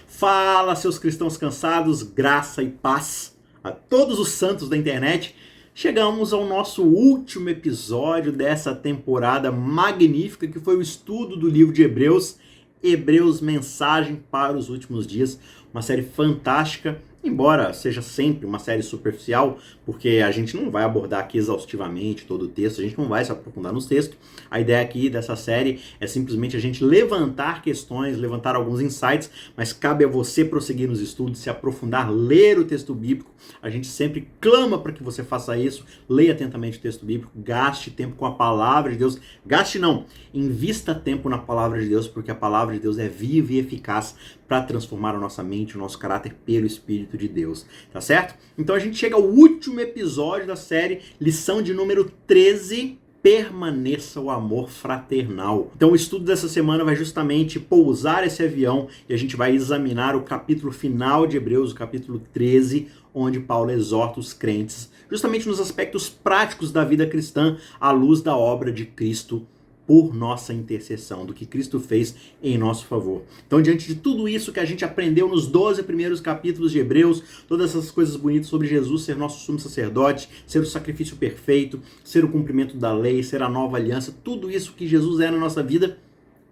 Fala, seus cristãos cansados, graça e paz a todos os santos da internet. Chegamos ao nosso último episódio dessa temporada magnífica que foi o estudo do livro de Hebreus, Hebreus Mensagem para os Últimos Dias, uma série fantástica, embora seja sempre uma série superficial, porque a gente não vai abordar aqui exaustivamente todo o texto, a gente não vai se aprofundar nos textos. A ideia aqui dessa série é simplesmente a gente levantar questões, levantar alguns insights, mas cabe a você prosseguir nos estudos, se aprofundar, ler o texto bíblico. A gente sempre clama para que você faça isso, leia atentamente o texto bíblico, gaste tempo com a palavra de Deus. Gaste não, invista tempo na palavra de Deus, porque a palavra de Deus é viva e eficaz para transformar a nossa mente, o nosso caráter pelo Espírito de Deus, tá certo? Então a gente chega ao último episódio da série, lição de número 13, permaneça o amor fraternal. Então o estudo dessa semana vai justamente pousar esse avião e a gente vai examinar o capítulo final de Hebreus, o capítulo 13, onde Paulo exorta os crentes justamente nos aspectos práticos da vida cristã à luz da obra de Cristo por nossa intercessão, do que Cristo fez em nosso favor. Então, diante de tudo isso que a gente aprendeu nos 12 primeiros capítulos de Hebreus, todas essas coisas bonitas sobre Jesus ser nosso sumo sacerdote, ser o sacrifício perfeito, ser o cumprimento da lei, ser a nova aliança, tudo isso que Jesus é na nossa vida,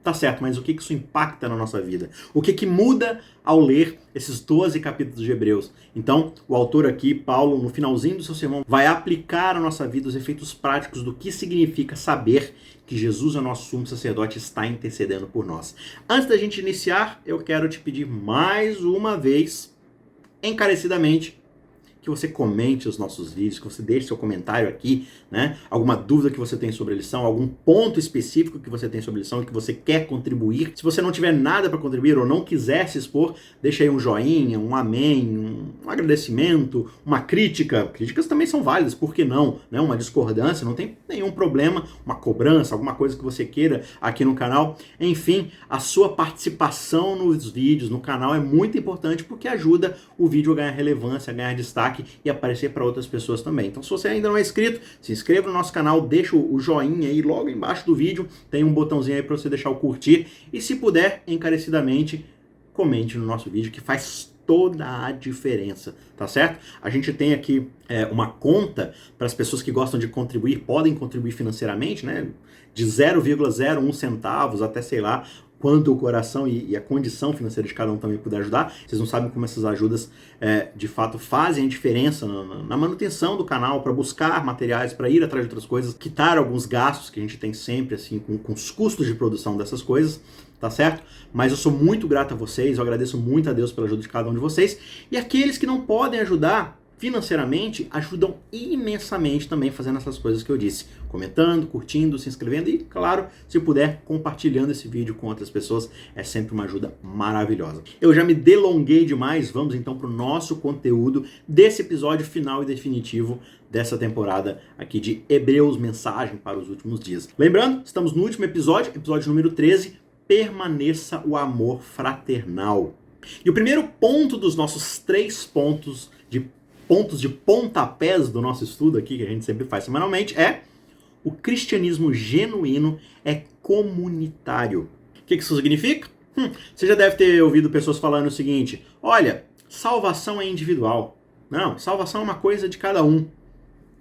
tá certo, mas o que isso impacta na nossa vida? O que muda ao ler esses 12 capítulos de Hebreus? Então, o autor aqui, Paulo, no finalzinho do seu sermão, vai aplicar à nossa vida os efeitos práticos do que significa saber que Jesus, o nosso sumo sacerdote, está intercedendo por nós. Antes da gente iniciar, eu quero te pedir mais uma vez, encarecidamente, que você comente os nossos vídeos, que você deixe seu comentário aqui, né? Alguma dúvida que você tem sobre a lição, algum ponto específico que você tem sobre a lição e que você quer contribuir. Se você não tiver nada para contribuir ou não quiser se expor, deixa aí um joinha, um amém, um agradecimento, uma crítica. Críticas também são válidas, por que não? Né? Uma discordância, não tem nenhum problema, uma cobrança, alguma coisa que você queira aqui no canal. Enfim, a sua participação nos vídeos, no canal, é muito importante porque ajuda o vídeo a ganhar relevância, a ganhar destaque e aparecer para outras pessoas também. Então, se você ainda não é inscrito, se inscreva no nosso canal, deixa o joinha aí logo embaixo do vídeo, tem um botãozinho aí para você deixar o curtir e, se puder, encarecidamente, comente no nosso vídeo, que faz toda a diferença, tá certo? A gente tem aqui uma conta para as pessoas que gostam de contribuir, podem contribuir financeiramente, né? De 0,01 centavos até, sei lá, quanto o coração e a condição financeira de cada um também puder ajudar. Vocês não sabem como essas ajudas de fato fazem a diferença na manutenção do canal, para buscar materiais, para ir atrás de outras coisas, quitar alguns gastos que a gente tem sempre assim com os custos de produção dessas coisas, tá certo? Mas eu sou muito grato a vocês, eu agradeço muito a Deus pela ajuda de cada um de vocês. E aqueles que não podem ajudar financeiramente, ajudam imensamente também fazendo essas coisas que eu disse. Comentando, curtindo, se inscrevendo e, claro, se puder, compartilhando esse vídeo com outras pessoas. É sempre uma ajuda maravilhosa. Eu já me delonguei demais, vamos então para o nosso conteúdo desse episódio final e definitivo dessa temporada aqui de Hebreus Mensagem para os Últimos Dias. Lembrando, estamos no último episódio, episódio número 13, permaneça o amor fraternal. E o primeiro ponto dos nossos 3 pontos de pontapés do nosso estudo aqui, que a gente sempre faz semanalmente, é o cristianismo genuíno é comunitário. O que isso significa? Você já deve ter ouvido pessoas falando o seguinte: olha, salvação é individual. Não, salvação é uma coisa de cada um.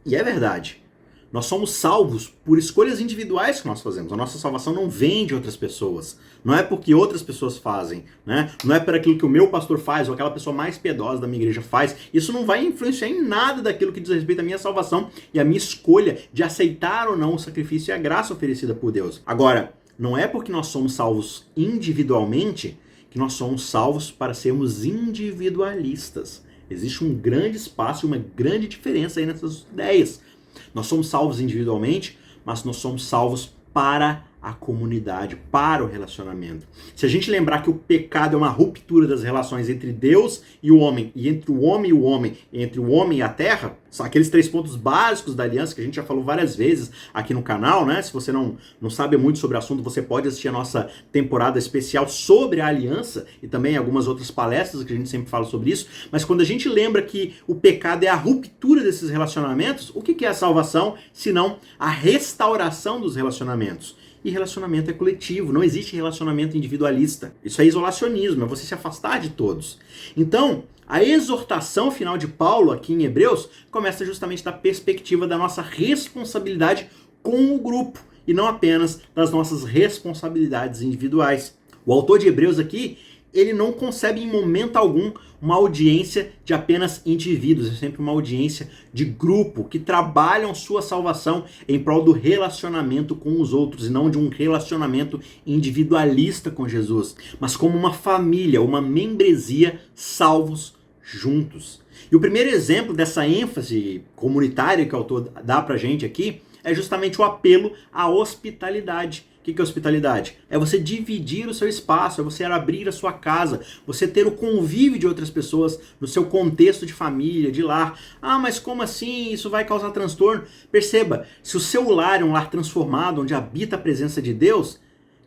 E é verdade. Nós somos salvos por escolhas individuais que nós fazemos. A nossa salvação não vem de outras pessoas. Não é porque outras pessoas fazem, né? Não é por aquilo que o meu pastor faz ou aquela pessoa mais piedosa da minha igreja faz. Isso não vai influenciar em nada daquilo que diz respeito à minha salvação e à minha escolha de aceitar ou não o sacrifício e a graça oferecida por Deus. Agora, não é porque nós somos salvos individualmente que nós somos salvos para sermos individualistas. Existe um grande espaço e uma grande diferença aí nessas ideias. Nós somos salvos individualmente, mas nós somos salvos para a comunidade, para o relacionamento. Se a gente lembrar que o pecado é uma ruptura das relações entre Deus e o homem, e entre o homem e o homem, e entre o homem e a terra, são aqueles 3 pontos básicos da aliança que a gente já falou várias vezes aqui no canal, né? Se você não sabe muito sobre o assunto, você pode assistir a nossa temporada especial sobre a aliança e também algumas outras palestras que a gente sempre fala sobre isso. Mas quando a gente lembra que o pecado é a ruptura desses relacionamentos, o que é a salvação, senão a restauração dos relacionamentos? E relacionamento é coletivo, não existe relacionamento individualista. Isso é isolacionismo, é você se afastar de todos. Então, a exortação final de Paulo aqui em Hebreus começa justamente da perspectiva da nossa responsabilidade com o grupo e não apenas das nossas responsabilidades individuais. O autor de Hebreus aqui, ele não concebe em momento algum uma audiência de apenas indivíduos, é sempre uma audiência de grupo que trabalham sua salvação em prol do relacionamento com os outros e não de um relacionamento individualista com Jesus, mas como uma família, uma membresia salvos juntos. E o primeiro exemplo dessa ênfase comunitária que o autor dá pra gente aqui é justamente o apelo à hospitalidade. O que é hospitalidade? É você dividir o seu espaço, é você abrir a sua casa, você ter o convívio de outras pessoas no seu contexto de família, de lar. Ah, mas como assim? Isso vai causar transtorno? Perceba, se o seu lar é um lar transformado, onde habita a presença de Deus,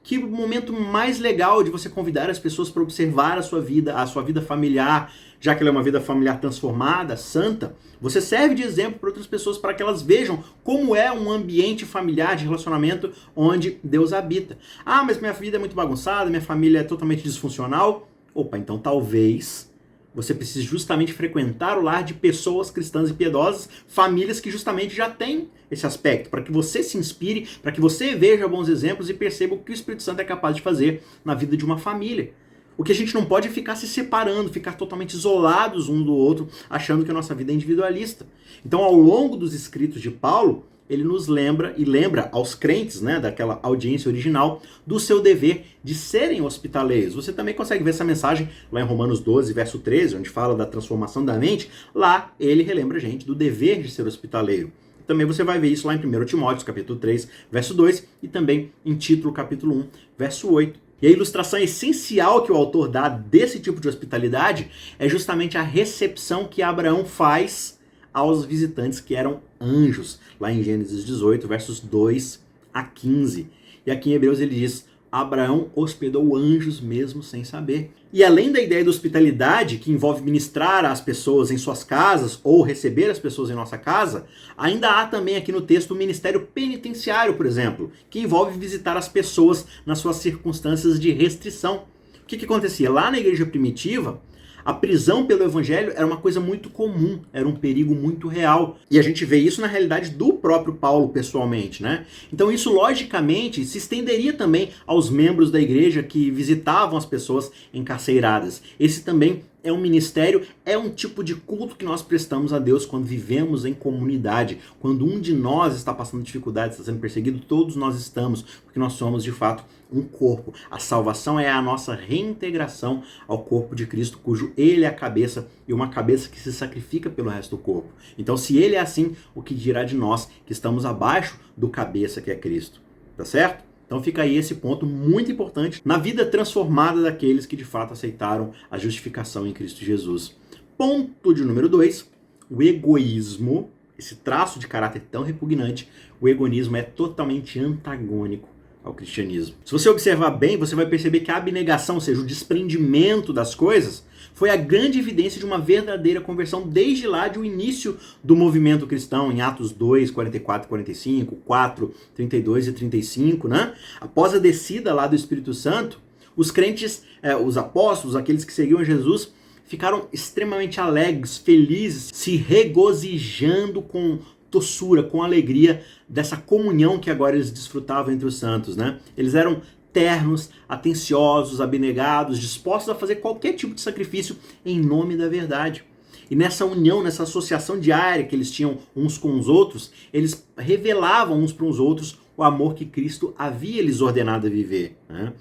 que momento mais legal de você convidar as pessoas para observar a sua vida familiar, já que ela é uma vida familiar transformada, santa. Você serve de exemplo para outras pessoas para que elas vejam como é um ambiente familiar de relacionamento onde Deus habita. Ah, mas minha vida é muito bagunçada, minha família é totalmente disfuncional. Opa, então talvez você precise justamente frequentar o lar de pessoas cristãs e piedosas, famílias que justamente já têm esse aspecto, para que você se inspire, para que você veja bons exemplos e perceba o que o Espírito Santo é capaz de fazer na vida de uma família. O que a gente não pode é ficar se separando, ficar totalmente isolados um do outro, achando que a nossa vida é individualista. Então, ao longo dos escritos de Paulo, ele nos lembra e lembra aos crentes, né, daquela audiência original, do seu dever de serem hospitaleiros. Você também consegue ver essa mensagem lá em Romanos 12, verso 13, onde fala da transformação da mente. Lá ele relembra a gente do dever de ser hospitaleiro. Também você vai ver isso lá em 1 Timóteo, capítulo 3, verso 2, e também em Título, capítulo 1, verso 8. E a ilustração essencial que o autor dá desse tipo de hospitalidade é justamente a recepção que Abraão faz aos visitantes que eram anjos, lá em Gênesis 18, versos 2 a 15. E aqui em Hebreus ele diz: Abraão hospedou anjos mesmo sem saber. E além da ideia da hospitalidade, que envolve ministrar às pessoas em suas casas ou receber as pessoas em nossa casa, ainda há também aqui no texto o ministério penitenciário, por exemplo, que envolve visitar as pessoas nas suas circunstâncias de restrição. O que acontecia? Lá na igreja primitiva, a prisão pelo evangelho era uma coisa muito comum, era um perigo muito real. E a gente vê isso na realidade do próprio Paulo pessoalmente, né? Então isso logicamente se estenderia também aos membros da igreja que visitavam as pessoas encarceradas. Esse também é um ministério, é um tipo de culto que nós prestamos a Deus quando vivemos em comunidade. Quando um de nós está passando dificuldade, está sendo perseguido, todos nós estamos, porque nós somos de fato um corpo. A salvação é a nossa reintegração ao corpo de Cristo, cujo Ele é a cabeça e uma cabeça que se sacrifica pelo resto do corpo. Então, se Ele é assim, o que dirá de nós que estamos abaixo do cabeça que é Cristo? Tá certo? Então fica aí esse ponto muito importante na vida transformada daqueles que de fato aceitaram a justificação em Cristo Jesus. Ponto de número 2, o egoísmo, esse traço de caráter tão repugnante, o egoísmo é totalmente antagônico ao cristianismo. Se você observar bem, você vai perceber que a abnegação, ou seja, o desprendimento das coisas, foi a grande evidência de uma verdadeira conversão desde lá do início do movimento cristão, em Atos 2, 44 e 45, 4, 32 e 35, né? Após a descida lá do Espírito Santo, os crentes, os apóstolos, aqueles que seguiam Jesus, ficaram extremamente alegres, felizes, se regozijando com doçura, com alegria dessa comunhão que agora eles desfrutavam entre os santos, né? Eles eram ternos, atenciosos, abnegados, dispostos a fazer qualquer tipo de sacrifício em nome da verdade. E nessa união, nessa associação diária que eles tinham uns com os outros, eles revelavam uns para os outros o amor que Cristo havia lhes ordenado a viver, né?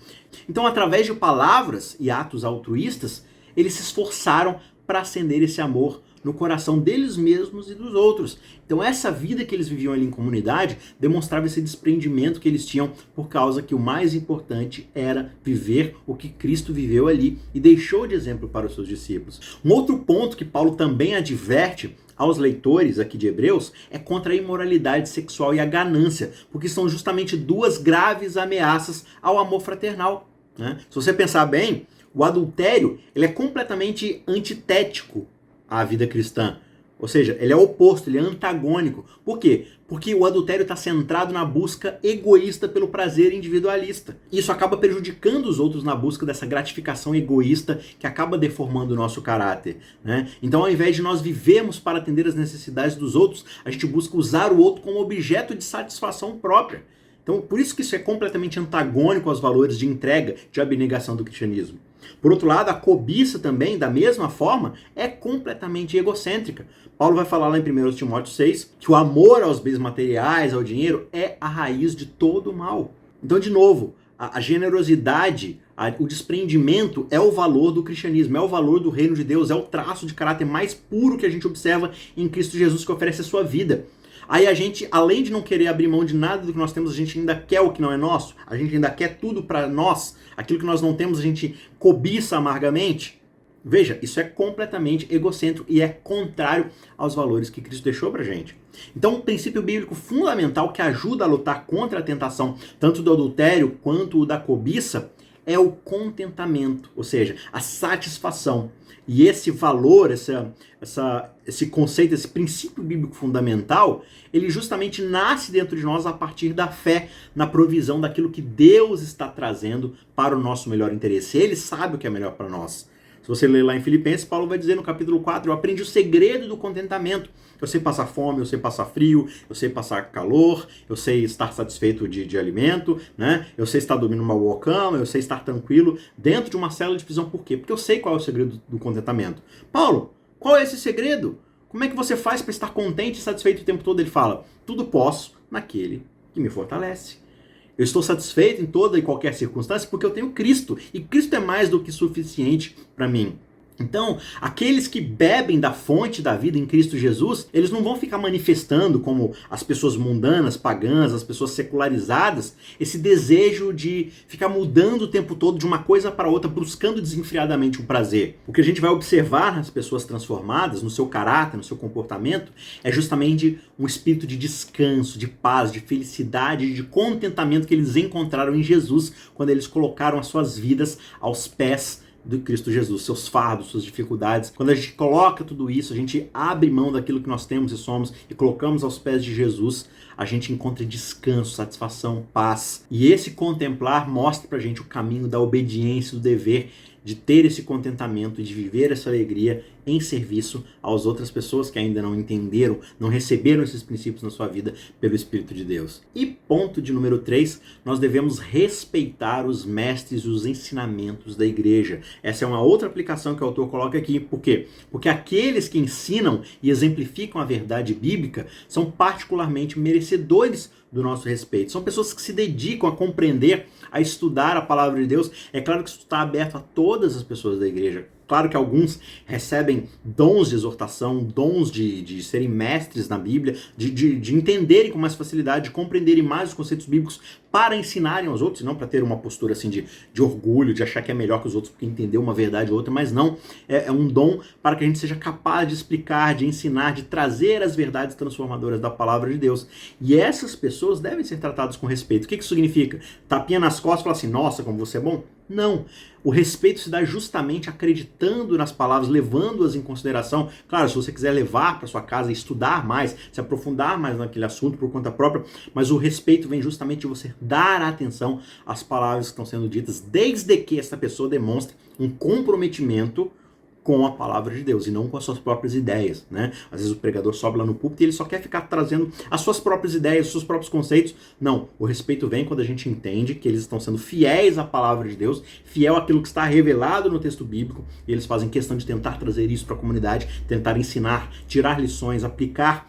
Então, através de palavras e atos altruístas, eles se esforçaram para acender esse amor no coração deles mesmos e dos outros. Então essa vida que eles viviam ali em comunidade demonstrava esse desprendimento que eles tinham por causa que o mais importante era viver o que Cristo viveu ali e deixou de exemplo para os seus discípulos. Um outro ponto que Paulo também adverte aos leitores aqui de Hebreus é contra a imoralidade sexual e a ganância, porque são justamente duas graves ameaças ao amor fraternal, né? Se você pensar bem, o adultério ele é completamente antitético à vida cristã. Ou seja, ele é oposto, ele é antagônico. Por quê? Porque o adultério está centrado na busca egoísta pelo prazer individualista. Isso acaba prejudicando os outros na busca dessa gratificação egoísta que acaba deformando o nosso caráter, né? Então, ao invés de nós vivermos para atender as necessidades dos outros, a gente busca usar o outro como objeto de satisfação própria. Então, por isso que isso é completamente antagônico aos valores de entrega, de abnegação do cristianismo. Por outro lado, a cobiça também, da mesma forma, é completamente egocêntrica. Paulo vai falar lá em 1 Timóteo 6 que o amor aos bens materiais, ao dinheiro, é a raiz de todo o mal. Então, de novo, a generosidade, o desprendimento é o valor do cristianismo, é o valor do reino de Deus, é o traço de caráter mais puro que a gente observa em Cristo Jesus, que oferece a sua vida. Aí a gente, além de não querer abrir mão de nada do que nós temos, a gente ainda quer o que não é nosso, a gente ainda quer tudo para nós, aquilo que nós não temos a gente cobiça amargamente. Veja, isso é completamente egocêntrico e é contrário aos valores que Cristo deixou pra gente. Então, um princípio bíblico fundamental que ajuda a lutar contra a tentação, tanto do adultério quanto o da cobiça, é o contentamento, ou seja, a satisfação. E esse valor, esse conceito, esse princípio bíblico fundamental, ele justamente nasce dentro de nós a partir da fé na provisão daquilo que Deus está trazendo para o nosso melhor interesse. Ele sabe o que é melhor para nós. Se você ler lá em Filipenses, Paulo vai dizer no capítulo 4, eu aprendi o segredo do contentamento. Eu sei passar fome, eu sei passar frio, eu sei passar calor, eu sei estar satisfeito de alimento, né? Eu sei estar dormindo numa boa cama, eu sei estar tranquilo dentro de uma célula de prisão. Por quê? Porque eu sei qual é o segredo do contentamento. Paulo, qual é esse segredo? Como é que você faz para estar contente e satisfeito o tempo todo? Ele fala, tudo posso naquele que me fortalece. Eu estou satisfeito em toda e qualquer circunstância porque eu tenho Cristo. E Cristo é mais do que suficiente para mim. Então, aqueles que bebem da fonte da vida em Cristo Jesus, eles não vão ficar manifestando como as pessoas mundanas, pagãs, as pessoas secularizadas, esse desejo de ficar mudando o tempo todo de uma coisa para outra, buscando desenfreadamente o prazer. O que a gente vai observar nas pessoas transformadas, no seu caráter, no seu comportamento, é justamente um espírito de descanso, de paz, de felicidade, de contentamento que eles encontraram em Jesus quando eles colocaram as suas vidas aos pés do Cristo Jesus, seus fardos, suas dificuldades. Quando a gente coloca tudo isso, a gente abre mão daquilo que nós temos e somos e colocamos aos pés de Jesus, a gente encontra descanso, satisfação, paz. E esse contemplar mostra pra gente o caminho da obediência, do dever, de ter esse contentamento, de viver essa alegria em serviço às outras pessoas que ainda não entenderam, não receberam esses princípios na sua vida pelo Espírito de Deus. E ponto de número 3, nós devemos respeitar os mestres e os ensinamentos da igreja. Essa é uma outra aplicação que o autor coloca aqui. Por quê? Porque aqueles que ensinam e exemplificam a verdade bíblica são particularmente merecedores do nosso respeito. São pessoas que se dedicam a compreender, a estudar a palavra de Deus. É claro que isso está aberto a todas as pessoas da igreja. Claro que alguns recebem dons de exortação, dons de serem mestres na Bíblia, de entenderem com mais facilidade, de compreenderem mais os conceitos bíblicos para ensinarem aos outros, e não para ter uma postura assim de orgulho, de achar que é melhor que os outros porque entendeu uma verdade ou outra, mas não, é um dom para que a gente seja capaz de explicar, de ensinar, de trazer as verdades transformadoras da palavra de Deus. E essas pessoas devem ser tratadas com respeito. O que isso significa? Tapinha nas costas e falar assim, nossa, como você é bom? Não. O respeito se dá justamente acreditando nas palavras, levando-as em consideração. Claro, se você quiser levar para sua casa e estudar mais, se aprofundar mais naquele assunto por conta própria, mas o respeito vem justamente de você dar atenção às palavras que estão sendo ditas, desde que essa pessoa demonstre um comprometimento com a palavra de Deus e não com as suas próprias ideias, né? Às vezes o pregador sobe lá no púlpito e ele só quer ficar trazendo as suas próprias ideias, os seus próprios conceitos. Não, o respeito vem quando a gente entende que eles estão sendo fiéis à palavra de Deus, fiel àquilo que está revelado no texto bíblico, e eles fazem questão de tentar trazer isso para a comunidade, tentar ensinar, tirar lições, aplicar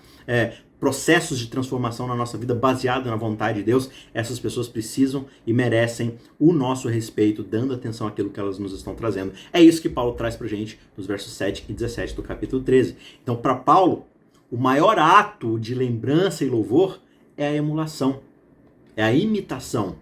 processos de transformação na nossa vida baseado na vontade de Deus. Essas pessoas precisam e merecem o nosso respeito, dando atenção àquilo que elas nos estão trazendo. É isso que Paulo traz pra gente nos versos 7 e 17 do capítulo 13. Então, para Paulo, o maior ato de lembrança e louvor é a emulação, é a imitação.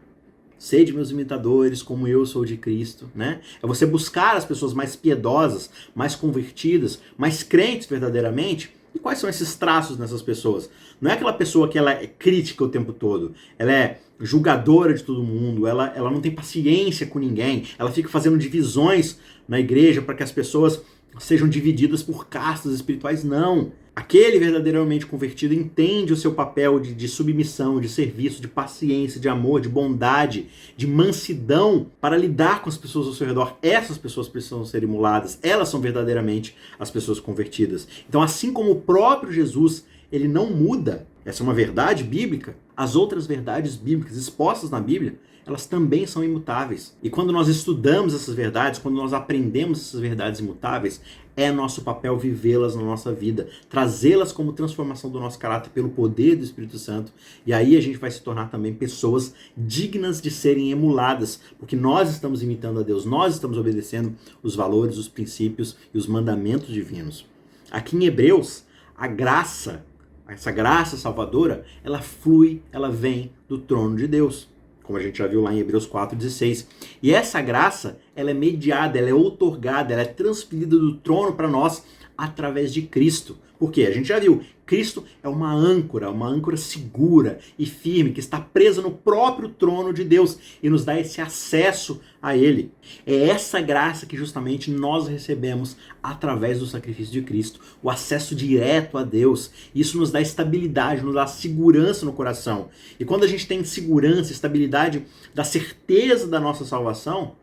Sede meus imitadores, como eu sou de Cristo, né? É você buscar as pessoas mais piedosas, mais convertidas, mais crentes verdadeiramente. E quais são esses traços nessas pessoas? Não é aquela pessoa que ela é crítica o tempo todo, ela é julgadora de todo mundo, ela não tem paciência com ninguém, ela fica fazendo divisões na igreja para que as pessoas sejam divididas por castas espirituais, não. Aquele verdadeiramente convertido entende o seu papel de submissão, de serviço, de paciência, de amor, de bondade, de mansidão para lidar com as pessoas ao seu redor. Essas pessoas precisam ser emuladas. Elas são verdadeiramente as pessoas convertidas. Então, assim como o próprio Jesus, ele não muda, essa é uma verdade bíblica, as outras verdades bíblicas expostas na Bíblia, elas também são imutáveis. E quando nós estudamos essas verdades, quando nós aprendemos essas verdades imutáveis, é nosso papel vivê-las na nossa vida, trazê-las como transformação do nosso caráter pelo poder do Espírito Santo. E aí a gente vai se tornar também pessoas dignas de serem emuladas, porque nós estamos imitando a Deus, nós estamos obedecendo os valores, os princípios e os mandamentos divinos. Aqui em Hebreus, a graça, essa graça salvadora, ela flui, ela vem do trono de Deus, como a gente já viu lá em Hebreus 4,16. E essa graça, ela é mediada, ela é outorgada, ela é transferida do trono para nós através de Cristo. Por quê? A gente já viu, Cristo é uma âncora segura e firme, que está presa no próprio trono de Deus e nos dá esse acesso a Ele. É essa graça que justamente nós recebemos através do sacrifício de Cristo, o acesso direto a Deus. Isso nos dá estabilidade, nos dá segurança no coração. E quando a gente tem segurança, estabilidade, da certeza da nossa salvação,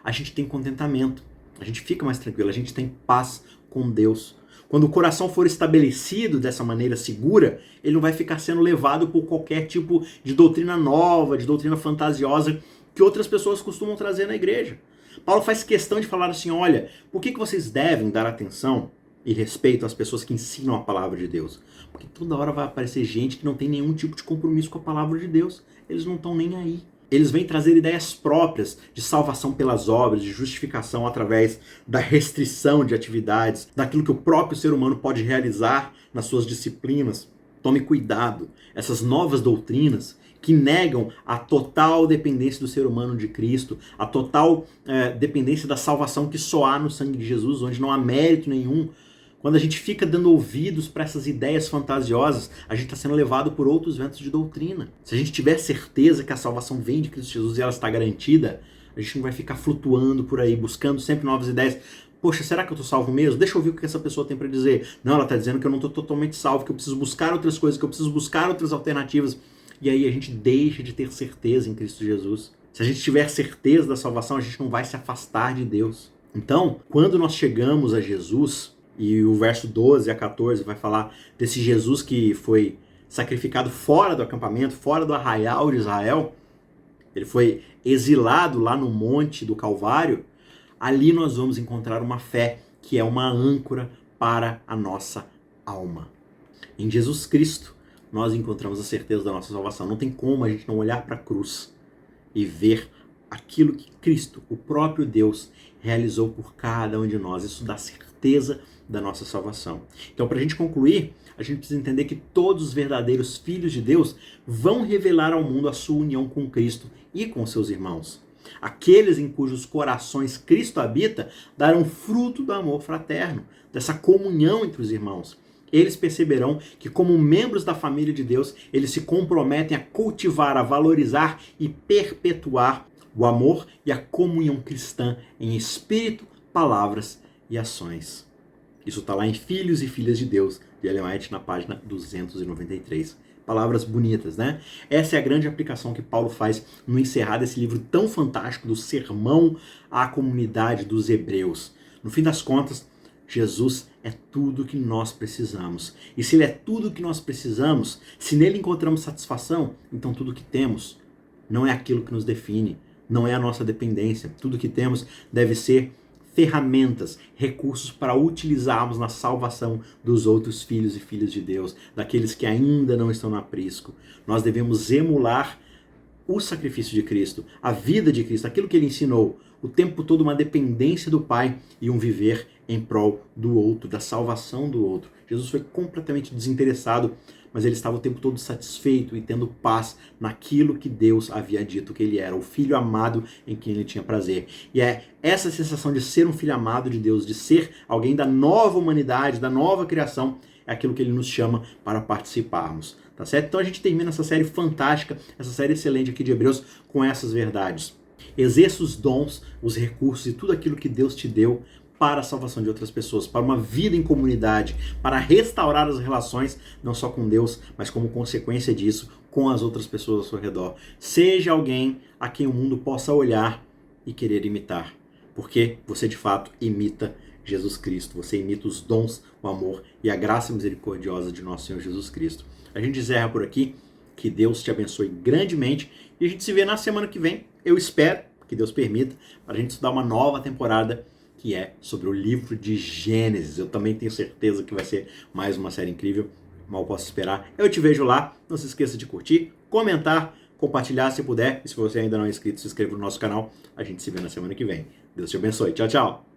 a gente tem contentamento, a gente fica mais tranquilo, a gente tem paz com Deus. Quando o coração for estabelecido dessa maneira segura, ele não vai ficar sendo levado por qualquer tipo de doutrina nova, de doutrina fantasiosa que outras pessoas costumam trazer na igreja. Paulo faz questão de falar assim, olha, por que vocês devem dar atenção e respeito às pessoas que ensinam a palavra de Deus? Porque toda hora vai aparecer gente que não tem nenhum tipo de compromisso com a palavra de Deus. Eles não estão nem aí. Eles vêm trazer ideias próprias de salvação pelas obras, de justificação através da restrição de atividades, daquilo que o próprio ser humano pode realizar nas suas disciplinas. Tome cuidado. Essas novas doutrinas que negam a total dependência do ser humano de Cristo, a total dependência da salvação que só há no sangue de Jesus, onde não há mérito nenhum. Quando a gente fica dando ouvidos para essas ideias fantasiosas, a gente está sendo levado por outros ventos de doutrina. Se a gente tiver certeza que a salvação vem de Cristo Jesus e ela está garantida, a gente não vai ficar flutuando por aí, buscando sempre novas ideias. Poxa, será que eu estou salvo mesmo? Deixa eu ouvir o que essa pessoa tem para dizer. Não, ela está dizendo que eu não estou totalmente salvo, que eu preciso buscar outras coisas, que eu preciso buscar outras alternativas. E aí a gente deixa de ter certeza em Cristo Jesus. Se a gente tiver certeza da salvação, a gente não vai se afastar de Deus. Então, quando nós chegamos a Jesus, e o verso 12 a 14 vai falar desse Jesus que foi sacrificado fora do acampamento, fora do arraial de Israel. Ele foi exilado lá no monte do Calvário. Ali nós vamos encontrar uma fé que é uma âncora para a nossa alma. Em Jesus Cristo, nós encontramos a certeza da nossa salvação. Não tem como a gente não olhar para a cruz e ver aquilo que Cristo, o próprio Deus, realizou por cada um de nós. Isso dá certeza da nossa salvação. Então, para a gente concluir, a gente precisa entender que todos os verdadeiros filhos de Deus vão revelar ao mundo a sua união com Cristo e com seus irmãos. Aqueles em cujos corações Cristo habita darão fruto do amor fraterno, dessa comunhão entre os irmãos. Eles perceberão que, como membros da família de Deus, eles se comprometem a cultivar, a valorizar e perpetuar o amor e a comunhão cristã em espírito, palavras e ações. Isso está lá em Filhos e Filhas de Deus, de Ellen White, na página 293. Palavras bonitas, né? Essa é a grande aplicação que Paulo faz no encerrar desse livro tão fantástico do sermão à comunidade dos hebreus. No fim das contas, Jesus é tudo que nós precisamos. E se ele é tudo que nós precisamos, se nele encontramos satisfação, então tudo que temos não é aquilo que nos define, não é a nossa dependência. Tudo que temos deve ser ferramentas, recursos para utilizarmos na salvação dos outros filhos e filhas de Deus, daqueles que ainda não estão no aprisco. Nós devemos emular o sacrifício de Cristo, a vida de Cristo, aquilo que ele ensinou, o tempo todo uma dependência do Pai e um viver em prol do outro, da salvação do outro. Jesus foi completamente desinteressado, mas ele estava o tempo todo satisfeito e tendo paz naquilo que Deus havia dito que ele era, o filho amado em quem ele tinha prazer. E é essa sensação de ser um filho amado de Deus, de ser alguém da nova humanidade, da nova criação, é aquilo que ele nos chama para participarmos. Tá certo? Então a gente termina essa série fantástica, essa série excelente aqui de Hebreus com essas verdades. Exerça os dons, os recursos e tudo aquilo que Deus te deu para a salvação de outras pessoas, para uma vida em comunidade, para restaurar as relações, não só com Deus, mas como consequência disso, com as outras pessoas ao seu redor. Seja alguém a quem o mundo possa olhar e querer imitar, porque você de fato imita Jesus Cristo, você imita os dons, o amor e a graça misericordiosa de nosso Senhor Jesus Cristo. A gente encerra por aqui, que Deus te abençoe grandemente e a gente se vê na semana que vem, eu espero que Deus permita, para a gente estudar uma nova temporada que é sobre o livro de Gênesis. Eu também tenho certeza que vai ser mais uma série incrível, mal posso esperar. Eu te vejo lá, não se esqueça de curtir, comentar, compartilhar se puder, e se você ainda não é inscrito, se inscreva no nosso canal. A gente se vê na semana que vem. Deus te abençoe, tchau, tchau!